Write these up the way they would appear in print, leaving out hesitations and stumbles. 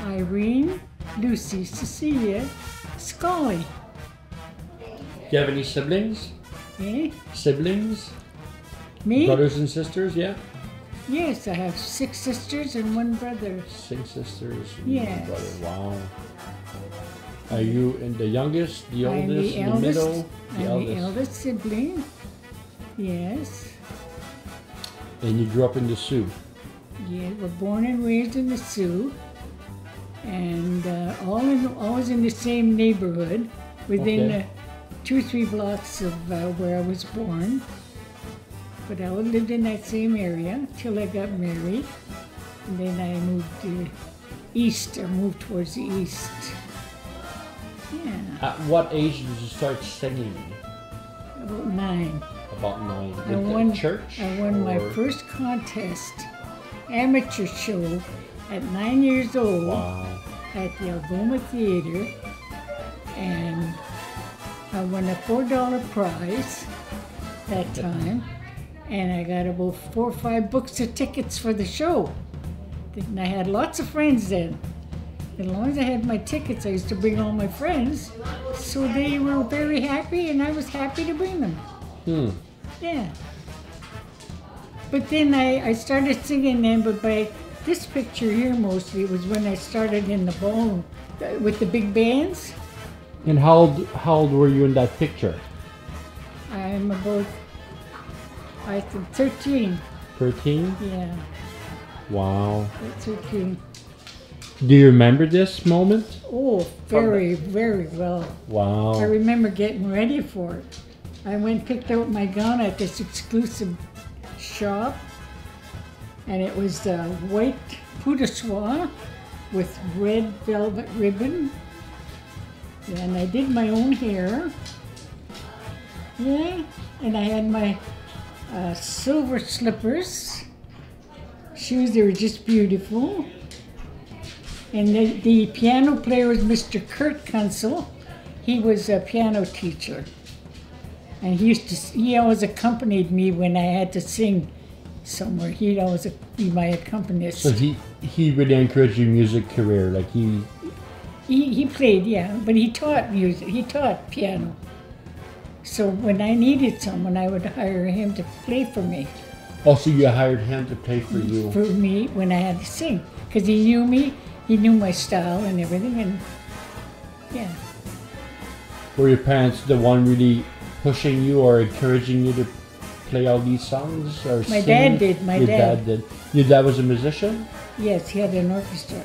Irene, Lucy, Cecilia, Scali. Do you have any siblings? Eh? Siblings? Me? Brothers and sisters, yeah? Yes, I have 6 sisters and 1 brother. 6 sisters and Yes. 1 brother. Wow. Are you in the youngest, the I'm oldest, the in the eldest. middle? I'm the eldest sibling. Yes. And you grew up in the Sioux? Yeah, we're born and raised in the Sioux. And always in the same neighborhood, within 2 or 3 blocks of where I was born. But I always lived in that same area till I got married. And then I moved east, or moved towards the east. Yeah. At what age did you start singing? About 9. About 9. I won church? I won my first contest, amateur show, at 9 years old. Wow. At the Algoma Theater, and I won a $4 prize that time, and I got about 4 or 5 books of tickets for the show. And I had lots of friends then. As long as I had my tickets, I used to bring all my friends, so they were very happy, and I was happy to bring them. Yeah. But then I started singing then, but by this picture here mostly was when I started in the ball with the big bands. And how old were you in that picture? I'm about, I think, 13. 13? Yeah. Wow. 13. Do you remember this moment? Oh, very, very well. Wow. I remember getting ready for it. I went and picked out my gown at this exclusive shop, and it was white peau de soie with red velvet ribbon. And I did my own hair. Yeah, and I had my silver slippers. Shoes, they were just beautiful. And the piano player was Mr. Kurt Kunsel. He was a piano teacher. And he always accompanied me when I had to sing somewhere. He'd always be my accompanist. So he really encouraged your music career, like He played, yeah, but he taught music. He taught piano. So when I needed someone, I would hire him to play for me. Also, you hired him to play for you? For me when I had to sing. Because he knew me, he knew my style and everything, and yeah. Were your parents the one really pushing you or encouraging you to play all these songs or My sing? dad did, Your dad did. Your dad was a musician? Yes, he had an orchestra.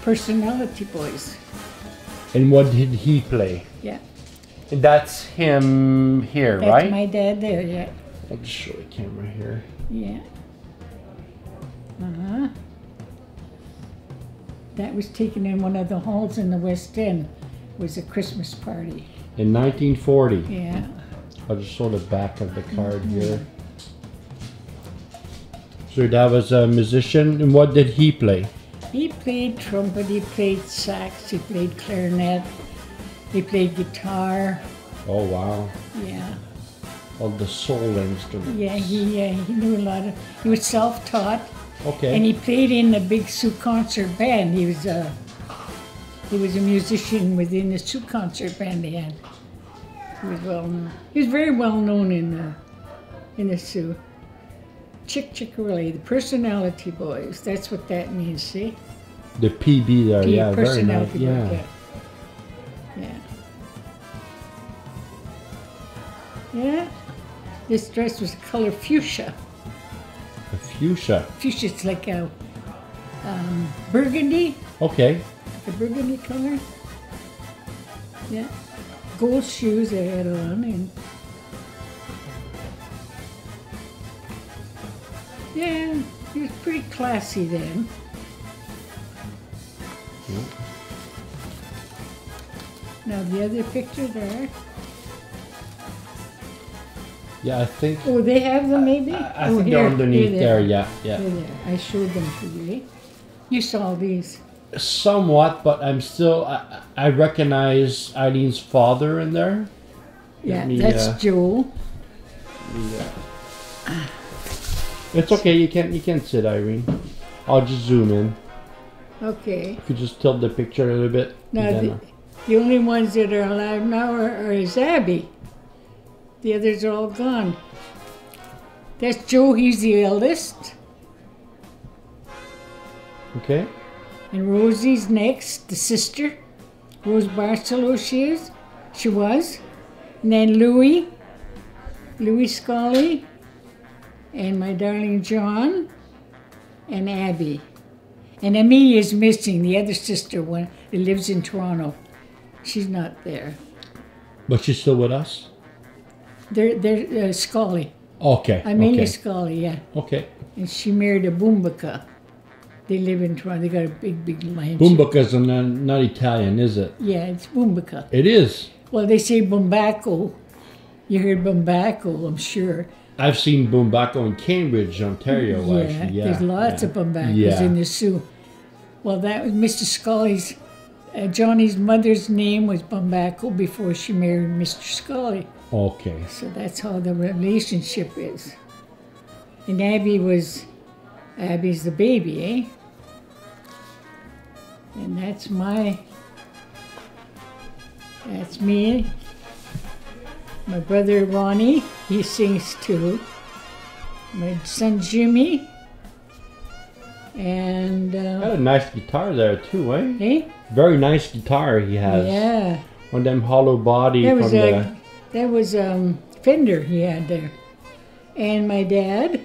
Personality Boys. And what did he play? Yeah. And that's him here, That's right? my dad there, yeah. I'll just show the camera here. Yeah. Uh-huh. That was taken in one of the halls in the West End. It was a Christmas party. In 1940. Yeah. I'll just show the back of the card here. So your dad was a musician, and what did he play? He played trumpet, he played sax, he played clarinet, he played guitar. Oh wow. Yeah. All the soul instruments. Yeah, he knew a lot of, he was self-taught. Okay. And he played in the big Sioux concert band. He was a musician within the Sioux concert band they had. He was well known. He was very well known in the Sioux. Chick-Chick-a-Riley, the Personality Boys. That's what that means, see? The PB there, yeah, very nice. Personality Yeah. Boys, yeah. Yeah. This dress was color fuchsia. A fuchsia. Fuchsia, it's like a burgundy. Okay. The burgundy color. Yeah. Gold shoes I had on, and yeah, he was pretty classy then. Yeah. Now the other picture there. Yeah, I think. Oh, they have them maybe? I think they're underneath there. Yeah, yeah. They're there. I showed them to you. Eh? You saw these. Somewhat, but I'm still. I recognize Eileen's father in there. Yeah, that's Joe. It's okay. You can sit, Irene. I'll just zoom in. Okay. If you just tilt the picture a little bit. Now, the only ones that are alive now is Abby. The others are all gone. That's Joe, he's the eldest. Okay. And Rosie's next, the sister. Rose Barcelo she was. And then Louis Scali, and my darling John, and Abby. And Amelia's missing, the other sister one that lives in Toronto. She's not there. But she's still with us? They're Scali. Okay. Amelia Scali, yeah. Okay. And she married a Boombaka. They live in Toronto. They got a big land. Boombaka's not Italian, is it? Yeah, it's Boombaka. It is. Well, they say Bumbaco. You heard Bumbaco, I'm sure. I've seen Bumbaco in Cambridge, Ontario, actually. Yeah, there's lots of Bumbacos in the Sioux. Well, that was Mr. Scali's, Johnny's mother's name was Bumbaco before she married Mr. Scali. Okay. So that's how the relationship is. And Abby's the baby, eh? And that's me. My brother Ronnie, he sings too. My son Jimmy. And got a nice guitar there too, eh? eh? Very nice guitar he has. Yeah. One of them hollow body that was Fender he had there. And my dad.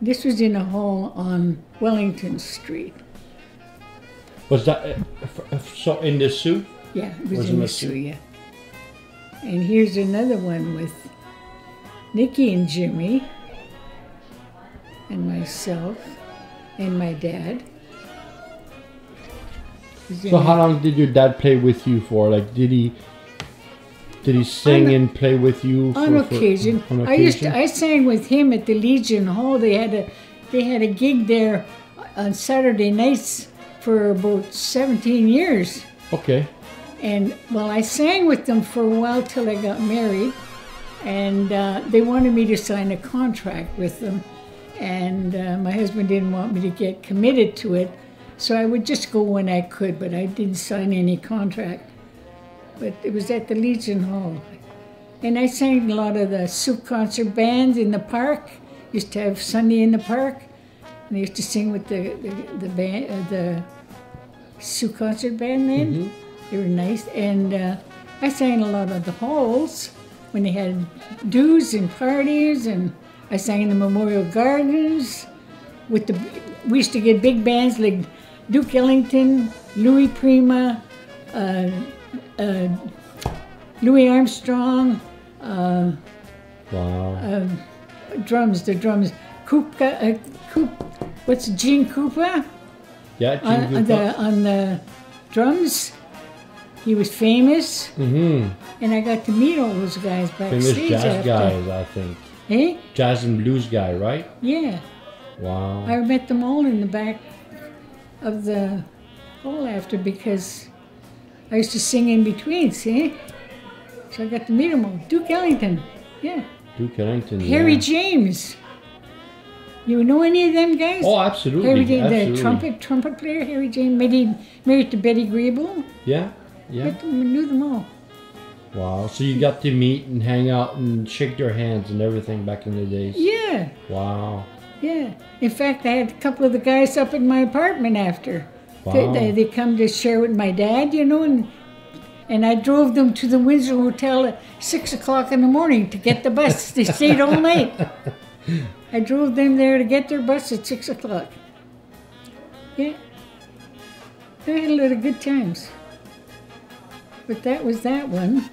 This was in a hall on Wellington Street. Was that so in the Sioux? Yeah, it was in the Sioux, yeah. And here's another one with Nikki and Jimmy and myself and my dad. So how long did your dad play with you for? Like, did he sing and play with you? On occasion. I sang with him at the Legion Hall. They had a gig there on Saturday nights for about 17 years. Okay. And well, I sang with them for a while till I got married, and they wanted me to sign a contract with them, and my husband didn't want me to get committed to it, so I would just go when I could, but I didn't sign any contract. But it was at the Legion Hall, and I sang a lot of the Sioux concert bands in the park. Used to have Sunday in the park, and I used to sing with the band, the Sioux concert band then. Mm-hmm. They were nice, and I sang a lot of the halls when they had dues and parties, and I sang in the Memorial Gardens. We used to get big bands like Duke Ellington, Louis Prima, Louis Armstrong. Wow. The drums. What's Gene Krupa? Yeah, Gene Krupa. On the drums. He was famous, and I got to meet all those guys backstage. Famous jazz guys, I think. Eh? Jazz and blues guy, right? Yeah. Wow. I met them all in the back of the hall after, because I used to sing in between, see? So I got to meet them all. Duke Ellington, yeah. Duke Ellington, Harry James. You know any of them guys? Oh, absolutely. Harry James, absolutely. the trumpet player, Harry James, married to Betty Grable. Yeah, yeah. I knew them all. Wow, so you got to meet and hang out and shake their hands and everything back in the days. Yeah. Wow. Yeah. In fact, I had a couple of the guys up in my apartment after. Wow. They come to share with my dad, you know, and I drove them to the Windsor Hotel at 6 o'clock in the morning to get the bus. They stayed all night. I drove them there to get their bus at 6 o'clock. Yeah. I had a lot of good times. But that was that one.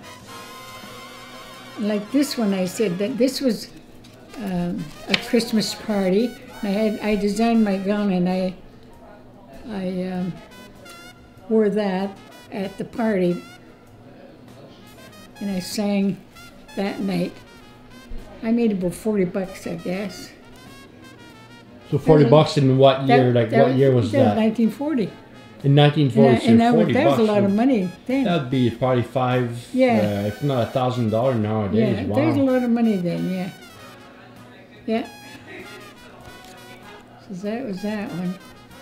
Like this one, I said that this was a Christmas party. I designed my gown, and I wore that at the party, and I sang that night. I made about $40, I guess. So $40 in what year? What year was that? 1940. In 1940, and $40. That was a lot of money then. That'd be probably if not $1,000 nowadays. Yeah, wow. There's a lot of money then. Yeah. Yeah. So that was that one.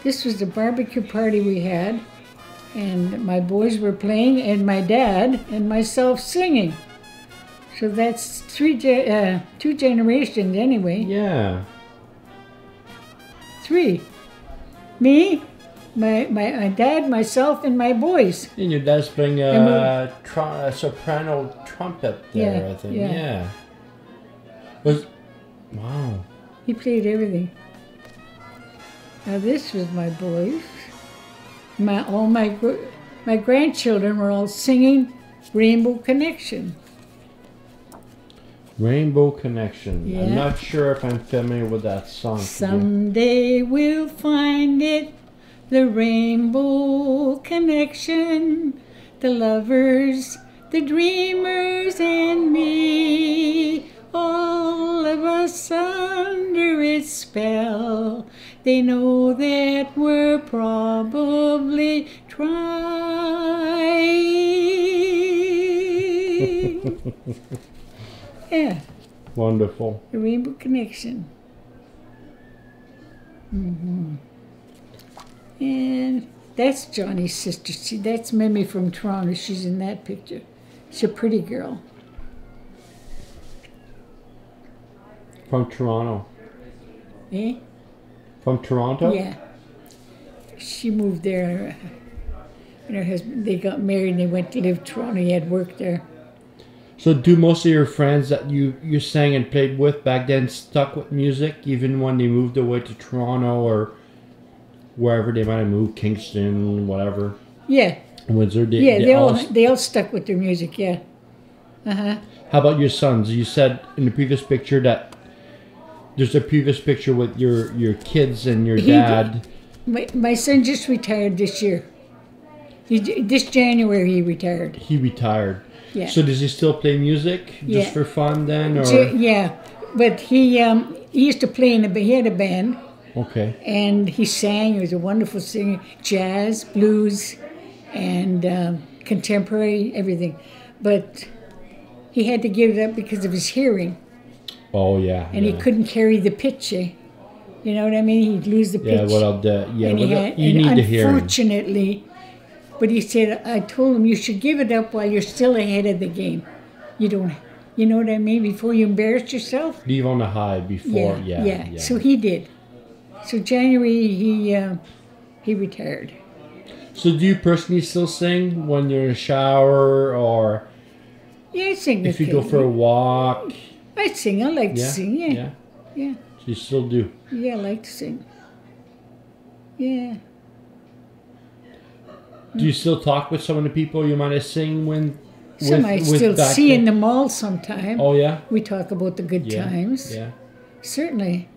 This was the barbecue party we had, and my boys were playing, and my dad and myself singing. So that's two generations anyway. Yeah. 3. Me, my dad, myself, and my boys. And your dad's playing a soprano trumpet there, Yeah, I think. yeah. Yeah. Wow. He played everything. Now this was my boys. All my grandchildren were all singing Rainbow Connection. Rainbow Connection. Yeah. I'm not sure if I'm familiar with that song. Someday we'll find it, the Rainbow Connection, the lovers, the dreamers, and me. All of us under its spell. They know that we're probably trying. Yeah. Wonderful. The Rainbow Connection. And that's Johnny's sister. See, that's Mimi from Toronto. She's in that picture. She's a pretty girl. From Toronto. Eh? From Toronto? Yeah. She moved there. And her husband, they got married and they went to live in Toronto. He had work there. So do most of your friends that you sang and played with back then stuck with music, even when they moved away to Toronto or wherever they might have moved, Kingston, whatever? Yeah. Windsor? They all stuck with their music, yeah. Uh-huh. How about your sons? You said in the previous picture that there's a previous picture with your kids and your dad. My son just retired this year. This January he retired. He retired. Yeah. So does he still play music just for fun then? Or? Yeah, but he used to play in he had a band. Okay. And he sang. He was a wonderful singer, jazz, blues, and contemporary, everything. But he had to give it up because of his hearing. Oh yeah. And he couldn't carry the pitch. You know what I mean? He'd lose the pitch. You need the hearing. Unfortunately. But he said, I told him you should give it up while you're still ahead of the game. You know what I mean? Before you embarrass yourself. Leave on the high before, yeah. So he did. So January he retired. So do you personally still sing when you're in the shower or? Yeah, I sing. If you go for a walk. I sing. I like to sing. Yeah. So you still do. Yeah, I like to sing. Yeah. Do you still talk with some of the people you might have sing when? Some I still see in the mall sometime. Oh yeah. We talk about the good times. Yeah. Certainly.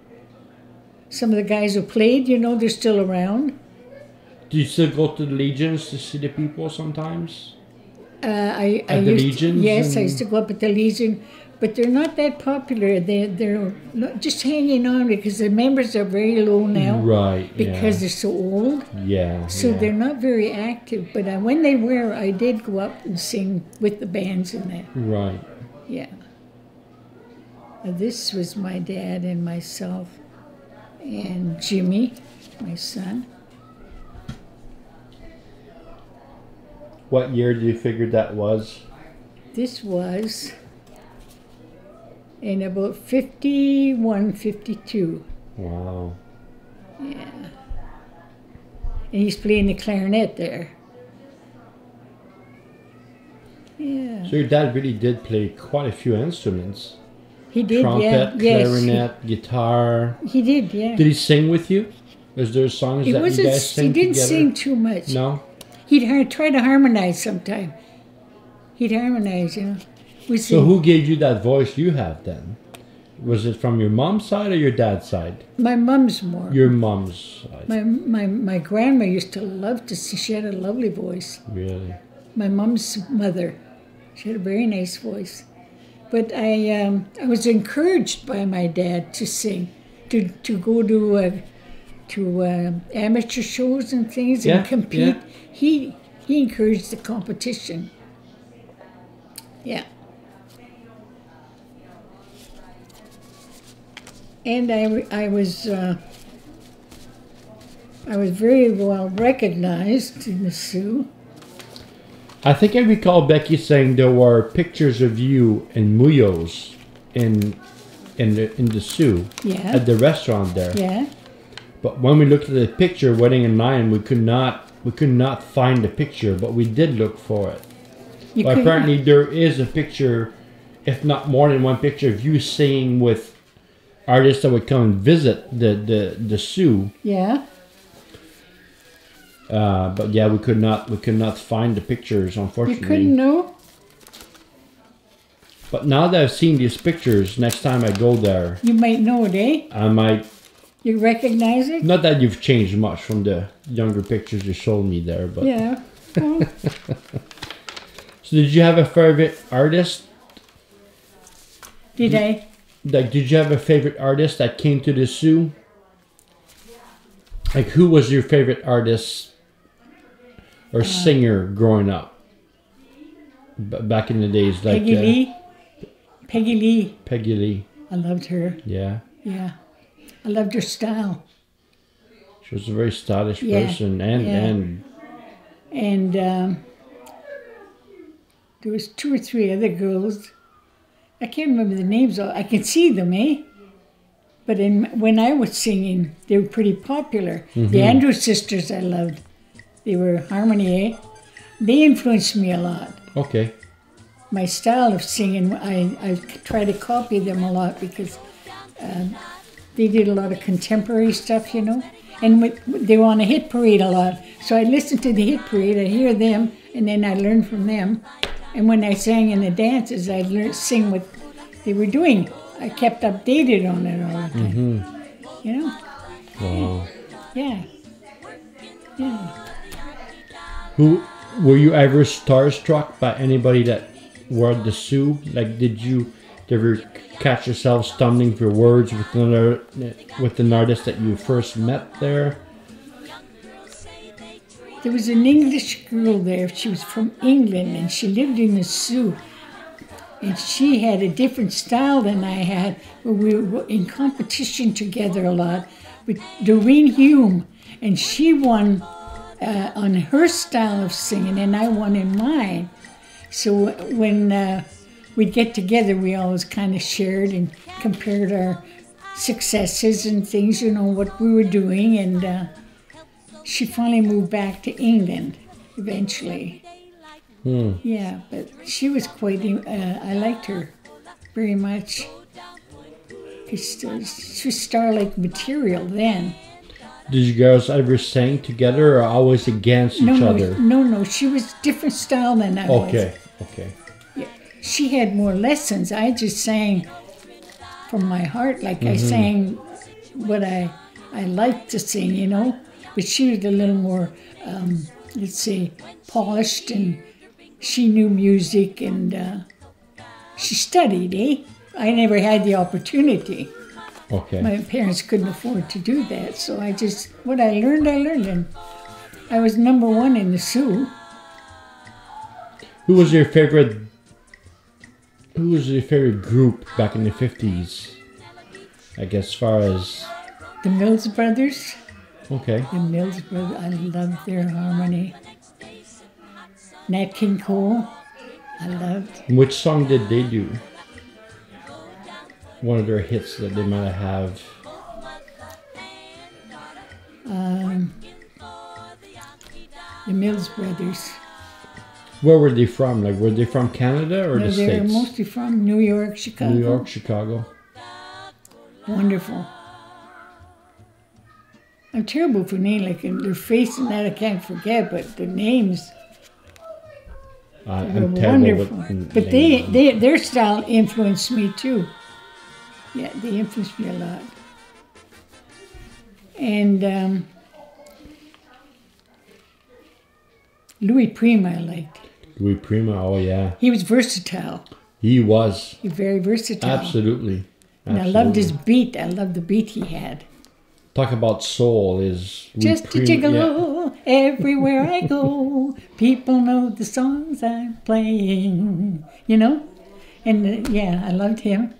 Some of the guys who played, they're still around. Do you still go to the Legions to see the people sometimes? I the Legions? Yes, I used to go up at the Legion, but they're not that popular. They're just hanging on because the members are very low now. Right. Because they're so old. Yeah. So they're not very active. But when they were, I did go up and sing with the bands in that. Right. Yeah. This was my dad and myself and Jimmy, my son. What year do you figure that was? This was in about 51, 52. Wow. Yeah. And he's playing the clarinet there. Yeah. So your dad really did play quite a few instruments. He did, Trumpet, clarinet, guitar. He did, yeah. Did he sing with you? Was there songs that you guys sang He didn't together? sing too much. No? He'd try to harmonize sometime. He'd harmonize, So who gave you that voice you have then? Was it from your mom's side or your dad's side? My mom's more. Your mom's side. My grandma used to love to sing. She had a lovely voice. Really? My mom's mother. She had a very nice voice. But I was encouraged by my dad to sing, to go to amateur shows and things and compete. Yeah. He encouraged the competition. Yeah. And I was I was very well recognized in the Sioux. I think I recall Becky saying there were pictures of you and Muyos in the Sioux Yeah. at the restaurant there. Yeah. But when we looked at the picture, Wedding in Lion, we could not find the picture, but we did look for it. You But couldn't- apparently there is a picture, if not more than one picture, of you singing with artists that would come and visit the Sioux. Yeah. But yeah, we could not find the pictures, You unfortunately. couldn't know? But now that I've seen these pictures, next time I go there, You might know it, eh? I might. You recognize it? Not that you've changed much from the younger pictures you showed me there, but. Yeah. Well, So did you have a favorite artist? did I? Like, did you have a favorite artist that came to the Sioux? Like, who was your favorite artist or singer growing up? Back in the days, like Peggy Lee? Peggy Lee. Peggy Lee. I loved her. Yeah, Yeah. I loved her style. she was a very stylish Yeah, person, yeah. And there was 2 or 3 other girls. I can't remember the names. I can see them, eh? But when I was singing, they were pretty popular. The Andrews sisters I loved. They were harmony, eh? They influenced me a lot. Okay. My style of singing, I try to copy them a lot because they did a lot of contemporary stuff, you know. And they were on a hit parade a lot. So I listened to the hit parade, I hear them, and then I learned from them. And when I sang in the dances, I'd sing what they were doing. I kept updated on it all the time. You know? Wow. Yeah. Yeah. Who were you ever starstruck by anybody that were at the Sioux? Like, did you ever catch yourself stumbling for words with an artist that you first met there? There was an English girl there. She was from England, and she lived in the Sioux. And she had a different style than I had. We were in competition together a lot with Doreen Hume. And she won on her style of singing, and I won in mine. So when we'd get together, we always kind of shared and compared our successes and things, you know, what we were doing. And she finally moved back to England eventually. Yeah, but she was quite, I liked her very much. She was Starlet material then. Did you girls ever sing together or always against each other? No, she was different style than I was. Okay. Yeah. She had more lessons. I just sang from my heart, like I sang what I liked to sing, you know. But she was a little more, let's say, polished, and she knew music, and she studied, eh? I never had the opportunity. Okay. My parents couldn't afford to do that, so what I learned, and I was #1 in the Sioux. Who was your favorite group back in the 50s? I guess as far as... The Mills Brothers. Okay. The Mills Brothers, I loved their harmony. Nat King Cole, I loved. And which song did they do? One of their hits that they might have. The Mills Brothers. Where were they from? Like, were they from Canada or No, the they were States? mostly from New York, Chicago. New York, Chicago. Wonderful. I'm terrible for names, like their face and that I can't forget, but the names were I'm terrible with wonderful. But names. their style influenced me too. Yeah, they influenced me a lot. And Louis Prima I liked. Louis Prima, oh yeah. He was versatile. He was. He was very versatile. Absolutely. And I loved his beat. I loved the beat he had. Talk about soul is... Just a gigolo, everywhere I go, people know the songs I'm playing, you know? And yeah, I loved him.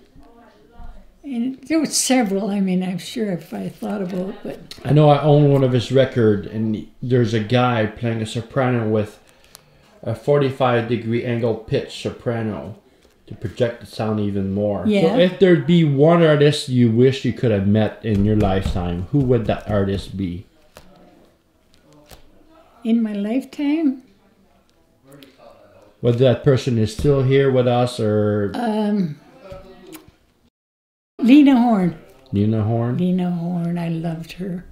And there were several, I mean, I'm sure if I thought about it, but... I know I own one of his records, and there's a guy playing a soprano with a 45-degree angle pitch soprano to project the sound even more. Yeah. So if there'd be one artist you wish you could have met in your lifetime, who would that artist be? In my lifetime? Whether that person is still here with us or... Lena Horne. Lena Horne? Lena Horne, I loved her.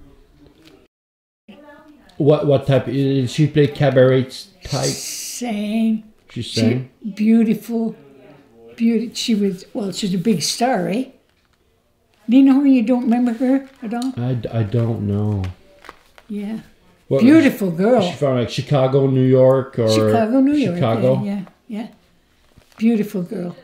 What type? Did she play cabaret type? Sang. She sang? Beautiful. She was a big star, eh? Lena Horne, you don't remember her at all? I don't know. Yeah. Beautiful girl. She's from like Chicago, New York, or... Chicago, New York. Chicago? Yeah. Beautiful girl.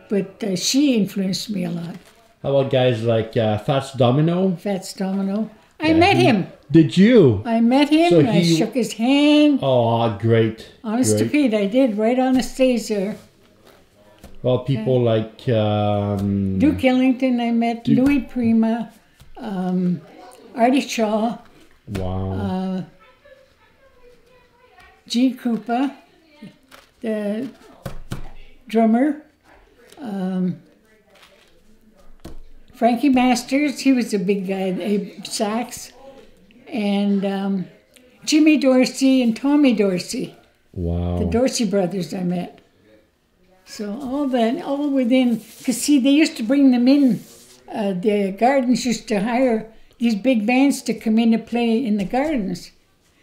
But she influenced me a lot. How about guys like Fats Domino? Fats Domino. I met him. Did you? I met him. So I shook his hand. Oh, great. Honest to Pete, I did, right on the stage there. Well, people like... Duke Ellington, I met. Louis Prima. Artie Shaw. Wow. Gene Krupa, the drummer. Frankie Masters, he was a big guy, sax. And Jimmy Dorsey and Tommy Dorsey. Wow. The Dorsey brothers I met. So all within, because see, they used to bring them in. The gardens used to hire these big bands to come in and play in the gardens.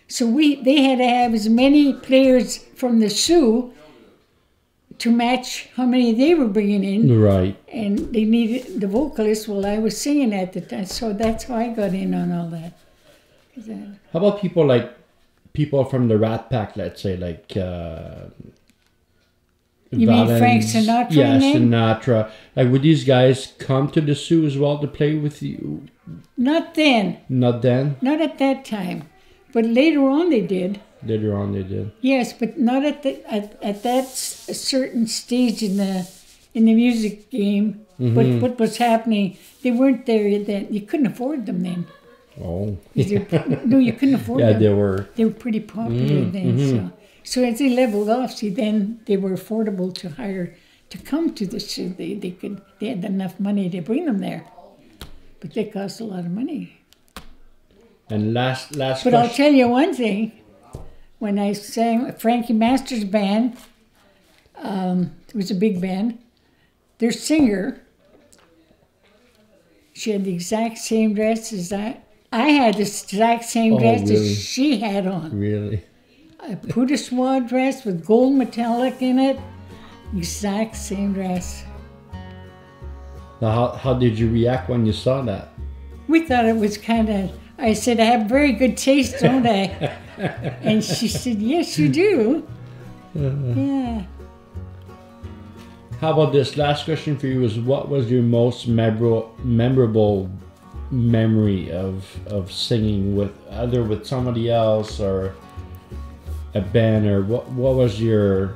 So they had to have as many players from the Sioux to match how many they were bringing in. Right. And they needed the vocalist. Well, I was singing at the time, so that's how I got in on all that. How about people from the Rat Pack, let's say, like... You mean Frank Sinatra? Yes, Sinatra. Like, would these guys come to the Sioux as well to play with you? Not then. Not then? Not at that time. But later on they did. Later on they did. Yes, but not at that certain stage in the music game. Mm-hmm. But what was happening, they weren't there then. You couldn't afford them then. Oh. No, you couldn't afford them. Yeah, they were. They were pretty popular then. Mm-hmm. So as they leveled off, see, then they were affordable to hire to come to the Sioux. They had enough money to bring them there. But they cost a lot of money. And last But question. I'll tell you one thing. When I sang Frankie Masters' band, it was a big band, their singer, she had the exact same dress as I had the exact same dress really? as she had on. Really? A Poudre dress with gold metallic in it. Exact same dress. Now, how did you react when you saw that? We thought it was kind of... I said, I have very good taste, don't I? And she said, yes, you do. Yeah. How about this? Last question for you is, what was your most memorable memory of singing with, either with somebody else or a band, or what was your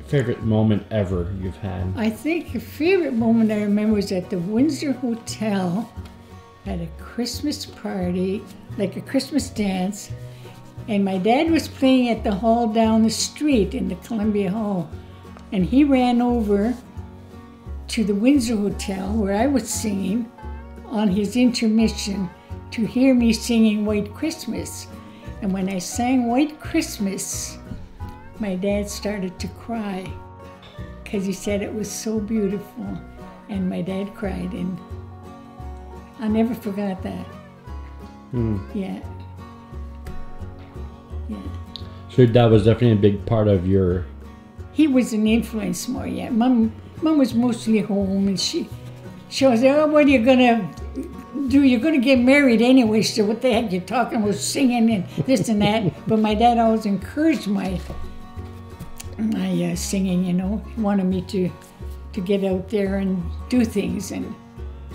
favorite moment ever you've had? I think a favorite moment I remember was at the Windsor Hotel at a Christmas party, like a Christmas dance, and my dad was playing at the hall down the street in the Columbia Hall, and he ran over to the Windsor Hotel where I was singing on his intermission to hear me singing White Christmas. And when I sang White Christmas, my dad started to cry because he said it was so beautiful. And my dad cried, and I never forgot that. Yeah. So that was definitely a big part of your... He was an influence more, yeah. Mom was mostly home, and she was, oh, what are you gonna do? You're gonna get married anyway, so what the heck you talking about singing and this and that? But my dad always encouraged my singing, you know. He wanted me to get out there and do things, and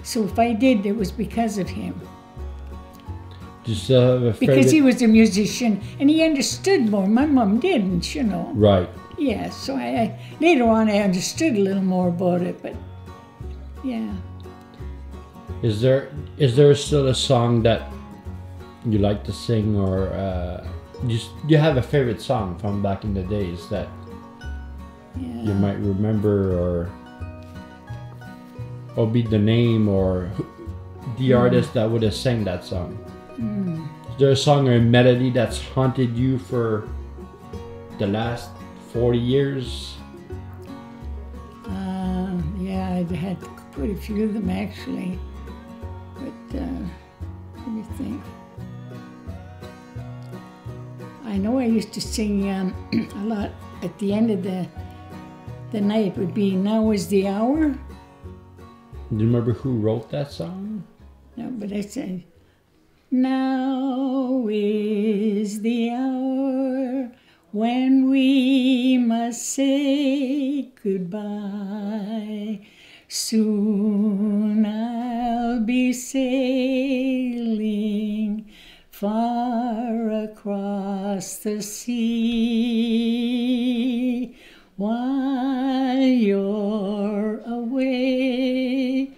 so if I did, it was because of him. Because he was a musician, and he understood more. My mom didn't, you know. Right. Yeah, so I later on I understood a little more about it, but yeah. Is there still a song that you like to sing, or do you have a favorite song from back in the days that you might remember, or be the name or the artist that would have sang that song? Is there a song or a melody that's haunted you for the last 40 years? Yeah, I had quite a few of them actually, but let me think. I know I used to sing a lot at the end of the night. Would be "Now Is the Hour." Do you remember who wrote that song? No, but I said, "Now is the hour when we must say goodbye. Soon I'll be sailing far across the sea. While you're away,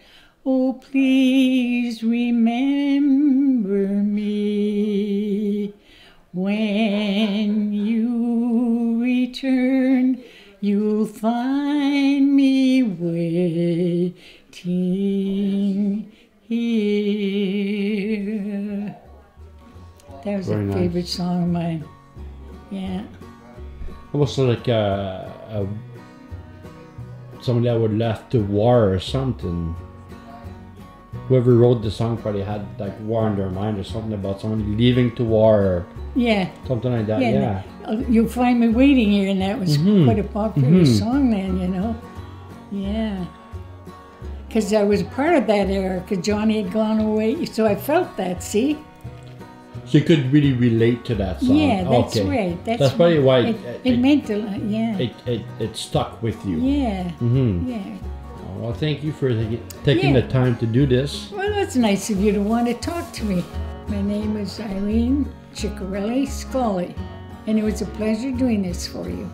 oh, please remember me. When you return, you'll find me waiting here." That was Very a nice. favorite song of mine. Yeah. Almost like somebody that would left to war or something. Whoever wrote the song probably had like war in their mind, or something about someone leaving to war, or Yeah. something like that. Yeah. You'll find me waiting here, and that was quite a popular song then, you know. Yeah. Because I was part of that era, because Johnny had gone away, so I felt that, see? So you could really relate to that song. Yeah, that's Okay. right. That's probably why it meant a lot, yeah. it stuck with you. Yeah, yeah. Well, thank you for taking the time to do this. Well, that's nice of you to want to talk to me. My name is Irene Scali, and it was a pleasure doing this for you.